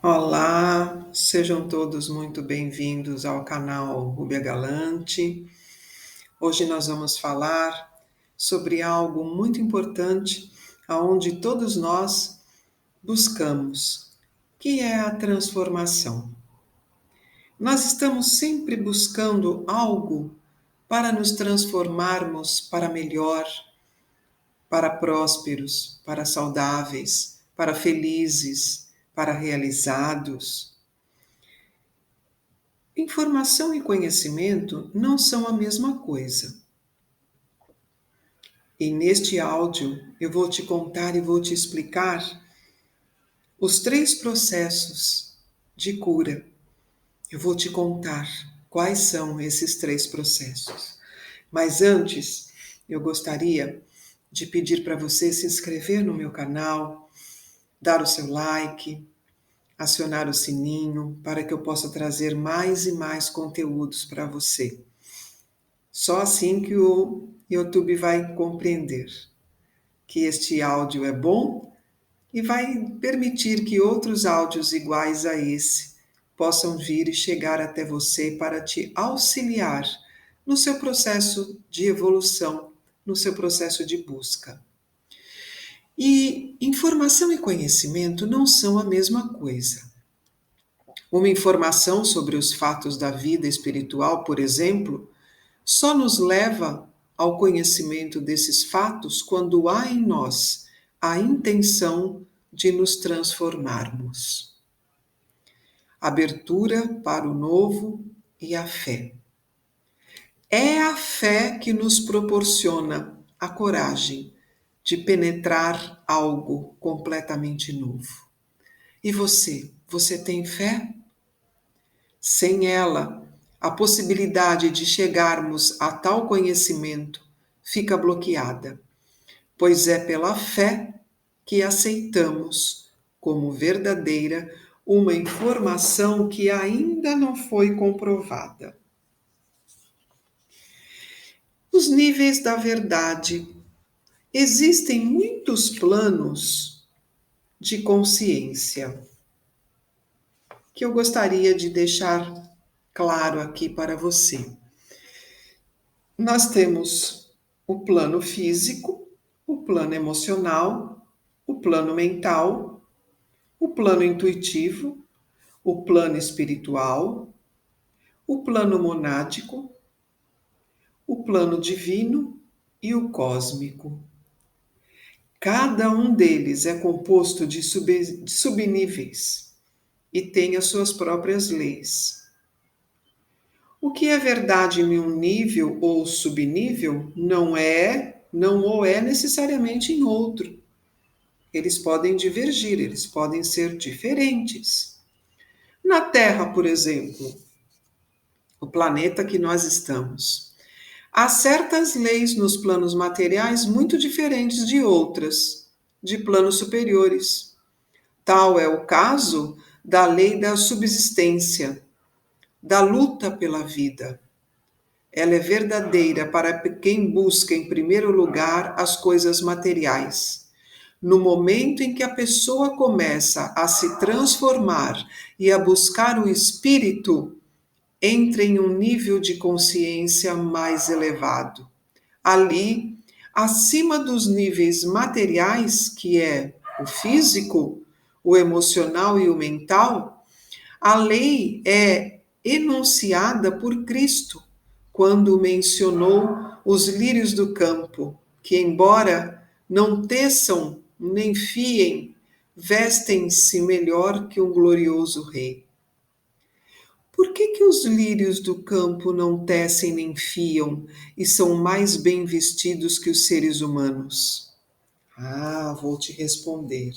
Olá, sejam todos muito bem-vindos ao canal Rúbia Galante. Hoje nós vamos falar sobre algo muito importante, aonde todos nós buscamos, que é a transformação. Nós estamos sempre buscando algo para nos transformarmos para melhor, para prósperos, para saudáveis, para felizes, para realizados. Informação e conhecimento não são a mesma coisa. E neste áudio eu vou te contar e vou te explicar os 3 processos de cura. Eu vou te contar quais são esses 3 processos. Mas antes, eu gostaria de pedir para você se inscrever no meu canal, dar o seu like, acionar o sininho para que eu possa trazer mais e mais conteúdos para você. Só assim que o YouTube vai compreender que este áudio é bom e vai permitir que outros áudios iguais a esse possam vir e chegar até você para te auxiliar no seu processo de evolução, no seu processo de busca. E informação e conhecimento não são a mesma coisa. Uma informação sobre os fatos da vida espiritual, por exemplo, só nos leva ao conhecimento desses fatos quando há em nós a intenção de nos transformarmos. Abertura para o novo e a fé. É a fé que nos proporciona a coragem de penetrar algo completamente novo. E você tem fé? Sem ela, a possibilidade de chegarmos a tal conhecimento fica bloqueada, pois é pela fé que aceitamos como verdadeira uma informação que ainda não foi comprovada. Os níveis da verdade. Existem muitos planos de consciência que eu gostaria de deixar claro aqui para você. Nós temos o plano físico, o plano emocional, o plano mental, o plano intuitivo, o plano espiritual, o plano monádico, o plano divino e o cósmico. Cada um deles é composto de subníveis e tem as suas próprias leis. O que é verdade em um nível ou subnível não o é necessariamente em outro. Eles podem divergir, eles podem ser diferentes. Na Terra, por exemplo, o planeta que nós estamos, há certas leis nos planos materiais muito diferentes de outras, de planos superiores. Tal é o caso da lei da subsistência, da luta pela vida. Ela é verdadeira para quem busca, em primeiro lugar, as coisas materiais. No momento em que a pessoa começa a se transformar e a buscar o espírito, entra em um nível de consciência mais elevado. Ali, acima dos níveis materiais, que é o físico, o emocional e o mental, a lei é enunciada por Cristo quando mencionou os lírios do campo, que, embora não teçam nem fiem, vestem-se melhor que um glorioso rei. Por que os lírios do campo não tecem nem fiam e são mais bem vestidos que os seres humanos? Vou te responder.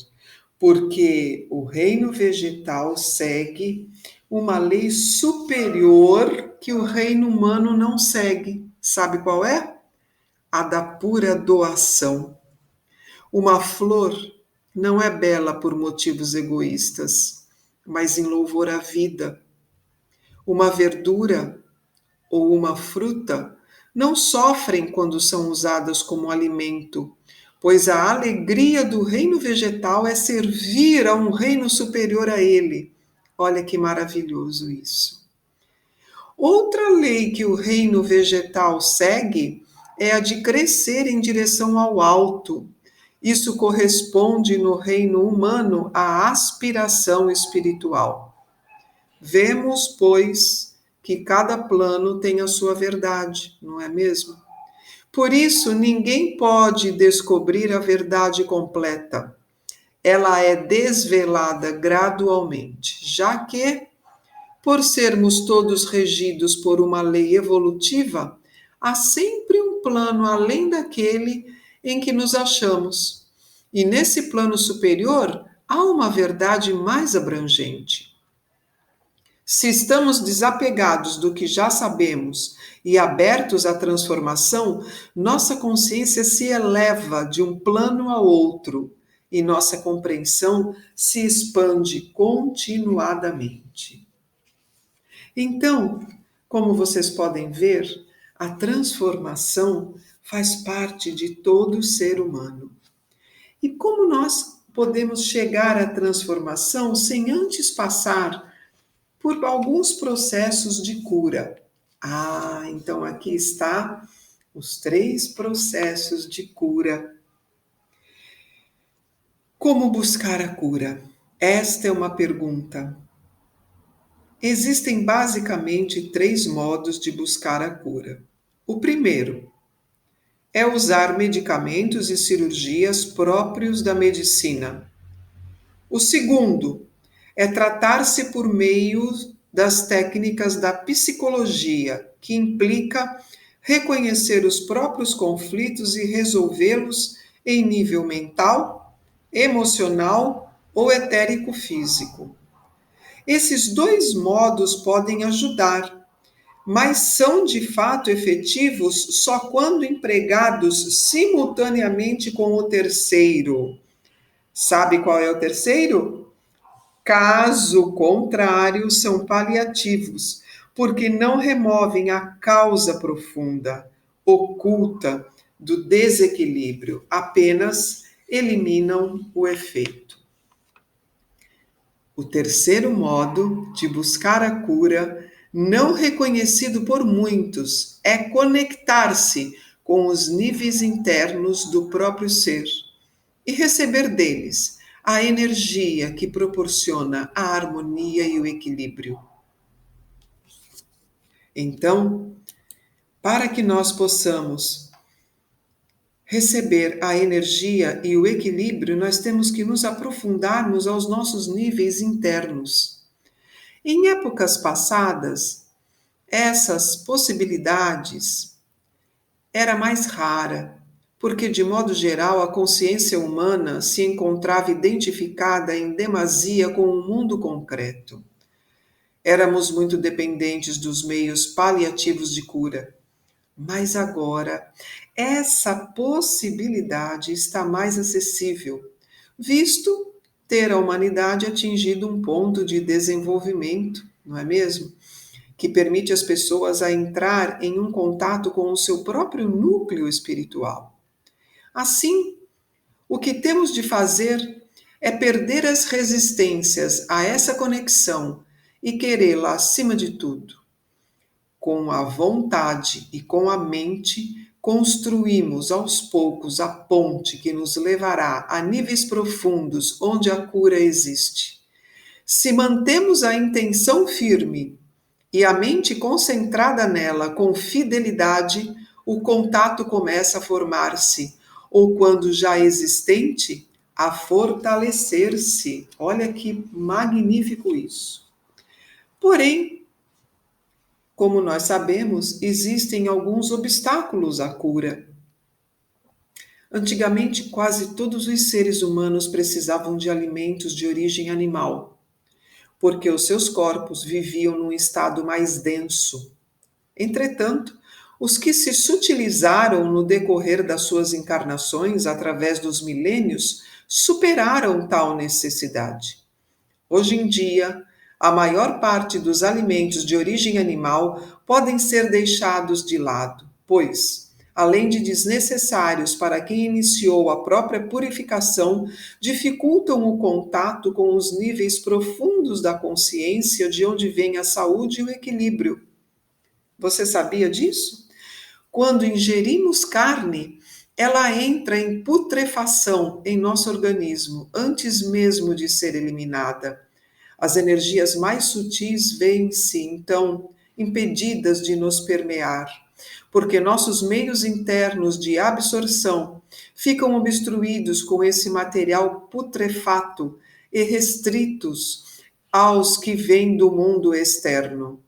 Porque o reino vegetal segue uma lei superior que o reino humano não segue. Sabe qual é? A da pura doação. Uma flor não é bela por motivos egoístas, mas em louvor à vida. Uma verdura ou uma fruta não sofrem quando são usadas como alimento, pois a alegria do reino vegetal é servir a um reino superior a ele, Olha que maravilhoso isso. Outra lei que o reino vegetal segue é a de crescer em direção ao alto. Isso corresponde no reino humano à aspiração espiritual. Vemos, pois, que cada plano tem a sua verdade, não é mesmo? Por isso, ninguém pode descobrir a verdade completa. Ela é desvelada gradualmente, já que, por sermos todos regidos por uma lei evolutiva, há sempre um plano além daquele em que nos achamos. E nesse plano superior há uma verdade mais abrangente. Se estamos desapegados do que já sabemos e abertos à transformação, nossa consciência se eleva de um plano a outro e nossa compreensão se expande continuadamente. Então, como vocês podem ver, a transformação faz parte de todo ser humano. E como nós podemos chegar à transformação sem antes passar por alguns processos de cura? Então aqui está os 3 processos de cura. Como buscar a cura? Esta é uma pergunta. Existem basicamente 3 modos de buscar a cura. O primeiro é usar medicamentos e cirurgias próprios da medicina. O segundo é tratar-se por meio das técnicas da psicologia, que implica reconhecer os próprios conflitos e resolvê-los em nível mental, emocional ou etérico-físico. Esses 2 modos podem ajudar, mas são de fato efetivos só quando empregados simultaneamente com o terceiro. Sabe qual é o terceiro? Caso contrário, são paliativos, porque não removem a causa profunda, oculta do desequilíbrio, apenas eliminam o efeito. O terceiro modo de buscar a cura, não reconhecido por muitos, é conectar-se com os níveis internos do próprio ser e receber deles a energia que proporciona a harmonia e o equilíbrio. Então, para que nós possamos receber a energia e o equilíbrio, nós temos que nos aprofundarmos aos nossos níveis internos. Em épocas passadas, essas possibilidades era mais rara, porque de modo geral a consciência humana se encontrava identificada em demasia com o mundo concreto. Éramos muito dependentes dos meios paliativos de cura. Mas agora, essa possibilidade está mais acessível, visto ter a humanidade atingido um ponto de desenvolvimento, não é mesmo? Que permite às pessoas a entrar em um contato com o seu próprio núcleo espiritual. Assim, o que temos de fazer é perder as resistências a essa conexão e querê-la acima de tudo. Com a vontade e com a mente, construímos aos poucos a ponte que nos levará a níveis profundos onde a cura existe. Se mantemos a intenção firme e a mente concentrada nela com fidelidade, o contato começa a formar-se, ou quando já existente, a fortalecer-se. Olha que magnífico isso. Porém, como nós sabemos, existem alguns obstáculos à cura. Antigamente, quase todos os seres humanos precisavam de alimentos de origem animal, porque os seus corpos viviam num estado mais denso. Entretanto, os que se sutilizaram no decorrer das suas encarnações através dos milênios superaram tal necessidade. Hoje em dia, a maior parte dos alimentos de origem animal podem ser deixados de lado, pois, além de desnecessários para quem iniciou a própria purificação, dificultam o contato com os níveis profundos profundos da consciência de onde vem a saúde e o equilíbrio. Você sabia disso? Quando ingerimos carne, ela entra em putrefação em nosso organismo antes mesmo de ser eliminada. As energias mais sutis veem-se, então, impedidas de nos permear, porque nossos meios internos de absorção ficam obstruídos com esse material putrefato e restritos aos que vêm do mundo externo.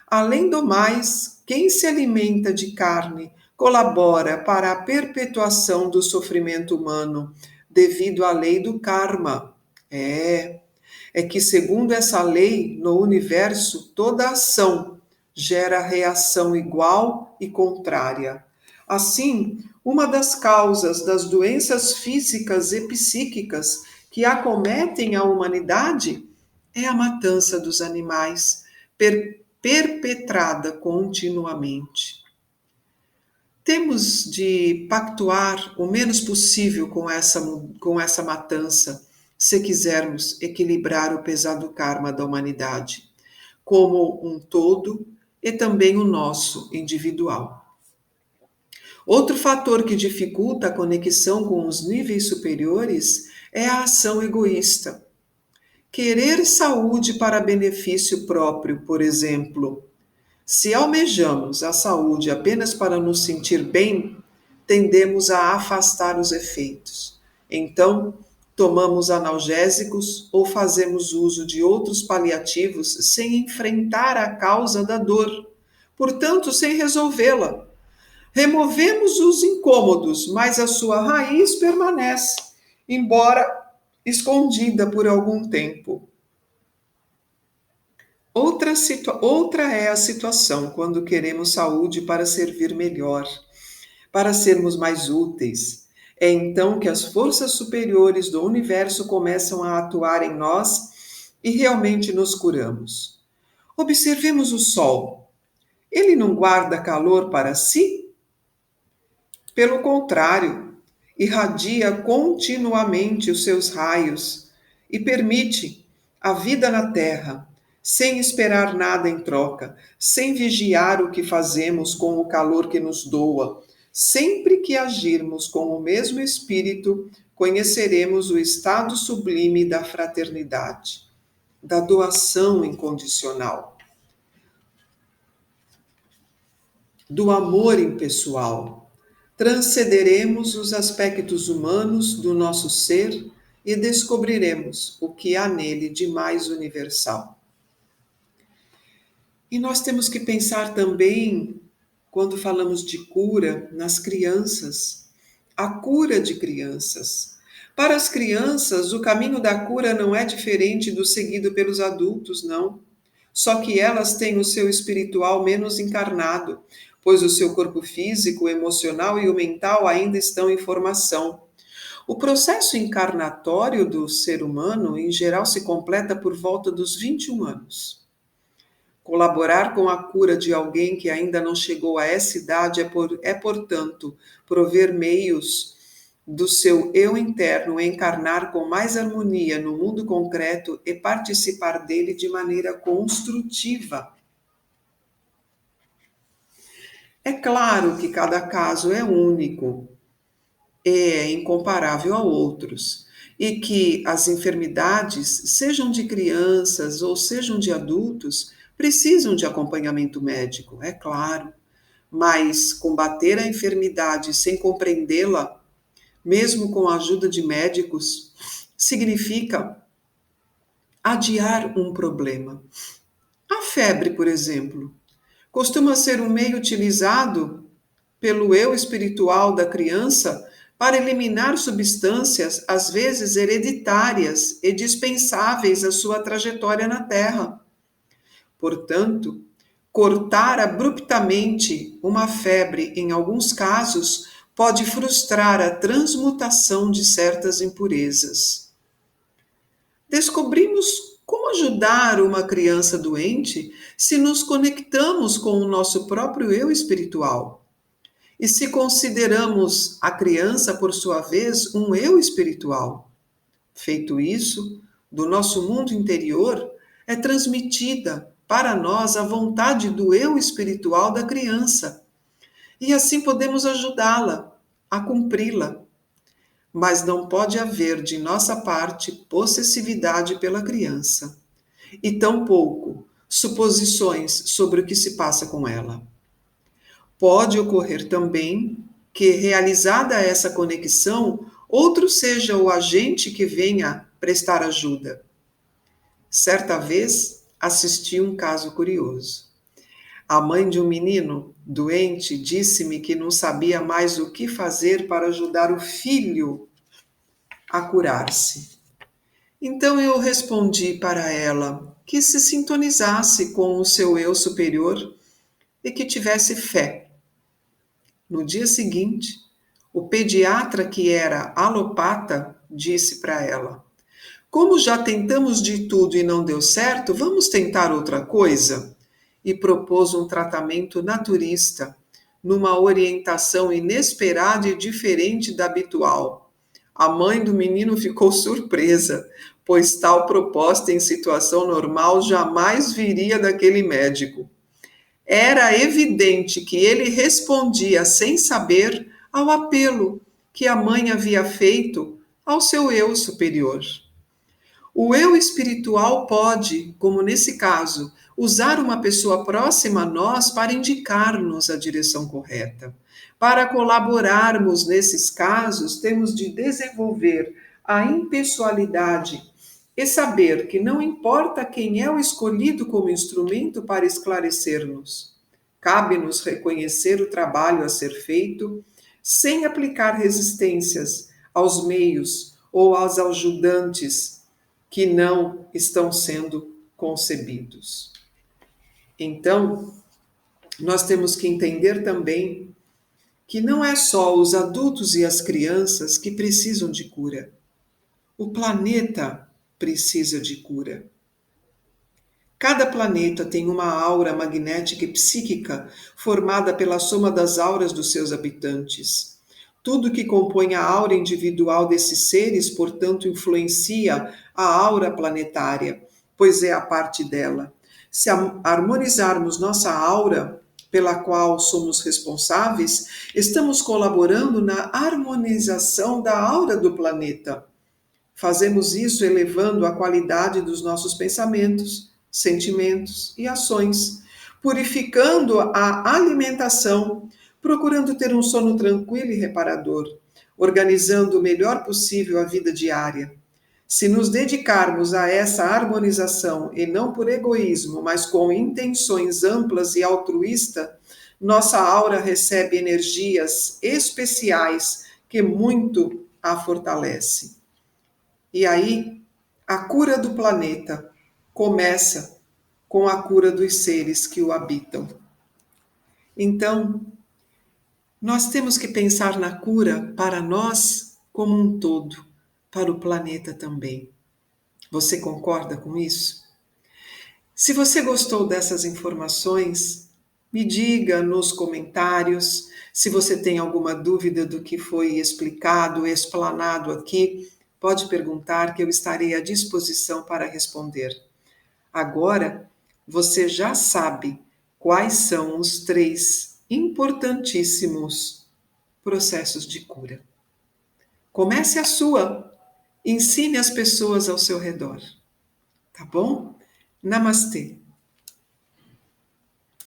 Além do mais, quem se alimenta de carne colabora para a perpetuação do sofrimento humano, devido à lei do karma. É que, segundo essa lei, no universo, toda ação gera reação igual e contrária. Assim, uma das causas das doenças físicas e psíquicas que acometem a humanidade é a matança dos animais, perpetrada continuamente. Temos de pactuar o menos possível com essa matança, se quisermos equilibrar o pesado karma da humanidade, como um todo e também o nosso individual. Outro fator que dificulta a conexão com os níveis superiores é a ação egoísta. Querer saúde para benefício próprio, por exemplo. Se almejamos a saúde apenas para nos sentir bem, tendemos a afastar os efeitos. Então, tomamos analgésicos ou fazemos uso de outros paliativos sem enfrentar a causa da dor, portanto, sem resolvê-la. Removemos os incômodos, mas a sua raiz permanece, embora escondida por algum tempo. Outra é a situação quando queremos saúde para servir melhor, para sermos mais úteis. É então que as forças superiores do universo começam a atuar em nós e realmente nos curamos. Observemos o Sol. Ele não guarda calor para si? Pelo contrário, irradia continuamente os seus raios e permite a vida na Terra, sem esperar nada em troca, sem vigiar o que fazemos com o calor que nos doa. Sempre que agirmos com o mesmo espírito, conheceremos o estado sublime da fraternidade, da doação incondicional, do amor impessoal. Transcenderemos os aspectos humanos do nosso ser e descobriremos o que há nele de mais universal. E nós temos que pensar também, quando falamos de cura, nas crianças, a cura de crianças. Para as crianças, o caminho da cura não é diferente do seguido pelos adultos, não. Só que elas têm o seu espiritual menos encarnado, pois o seu corpo físico, emocional e o mental ainda estão em formação. O processo encarnatório do ser humano, em geral, se completa por volta dos 21 anos. Colaborar com a cura de alguém que ainda não chegou a essa idade portanto, prover meios do seu eu interno encarnar com mais harmonia no mundo concreto e participar dele de maneira construtiva. É claro que cada caso é único, é incomparável a outros, e que as enfermidades, sejam de crianças ou sejam de adultos, precisam de acompanhamento médico, é claro, mas combater a enfermidade sem compreendê-la, mesmo com a ajuda de médicos, significa adiar um problema. A febre, por exemplo, costuma ser um meio utilizado pelo eu espiritual da criança para eliminar substâncias, às vezes hereditárias e dispensáveis à sua trajetória na Terra. Portanto, cortar abruptamente uma febre, em alguns casos, pode frustrar a transmutação de certas impurezas. Descobrimos como ajudar uma criança doente se nos conectamos com o nosso próprio eu espiritual. E se consideramos a criança, por sua vez, um eu espiritual. Feito isso, do nosso mundo interior, é transmitida para nós a vontade do eu espiritual da criança. E assim podemos ajudá-la a cumpri-la. Mas não pode haver de nossa parte possessividade pela criança, e tampouco suposições sobre o que se passa com ela. Pode ocorrer também que, realizada essa conexão, outro seja o agente que venha prestar ajuda. Certa vez, assisti um caso curioso. A mãe de um menino doente disse-me que não sabia mais o que fazer para ajudar o filho a curar-se. Então eu respondi para ela que se sintonizasse com o seu eu superior e que tivesse fé. No dia seguinte, o pediatra, que era alopata, disse para ela: como já tentamos de tudo e não deu certo, vamos tentar outra coisa? E propôs um tratamento naturista, numa orientação inesperada e diferente da habitual. A mãe do menino ficou surpresa, pois tal proposta em situação normal jamais viria daquele médico. Era evidente que ele respondia sem saber ao apelo que a mãe havia feito ao seu eu superior. O eu espiritual pode, como nesse caso, usar uma pessoa próxima a nós para indicar-nos a direção correta. Para colaborarmos nesses casos, temos de desenvolver a impessoalidade e saber que não importa quem é o escolhido como instrumento para esclarecer-nos. Cabe-nos reconhecer o trabalho a ser feito sem aplicar resistências aos meios ou aos ajudantes que não estão sendo concebidos. Então, nós temos que entender também que não é só os adultos e as crianças que precisam de cura. O planeta precisa de cura. Cada planeta tem uma aura magnética e psíquica formada pela soma das auras dos seus habitantes. Tudo que compõe a aura individual desses seres, portanto, influencia a aura planetária, pois é a parte dela. Se harmonizarmos nossa aura, pela qual somos responsáveis, estamos colaborando na harmonização da aura do planeta. Fazemos isso elevando a qualidade dos nossos pensamentos, sentimentos e ações, purificando a alimentação, procurando ter um sono tranquilo e reparador, organizando o melhor possível a vida diária. Se nos dedicarmos a essa harmonização, e não por egoísmo, mas com intenções amplas e altruístas, nossa aura recebe energias especiais que muito a fortalecem. E aí, a cura do planeta começa com a cura dos seres que o habitam. Então, nós temos que pensar na cura para nós como um todo, para o planeta também. Você concorda com isso? Se você gostou dessas informações, me diga nos comentários. Se você tem alguma dúvida do que foi explicado, explanado aqui, pode perguntar que eu estarei à disposição para responder. Agora, você já sabe quais são os 3 importantíssimos processos de cura. Comece a sua, ensine as pessoas ao seu redor, tá bom? Namastê!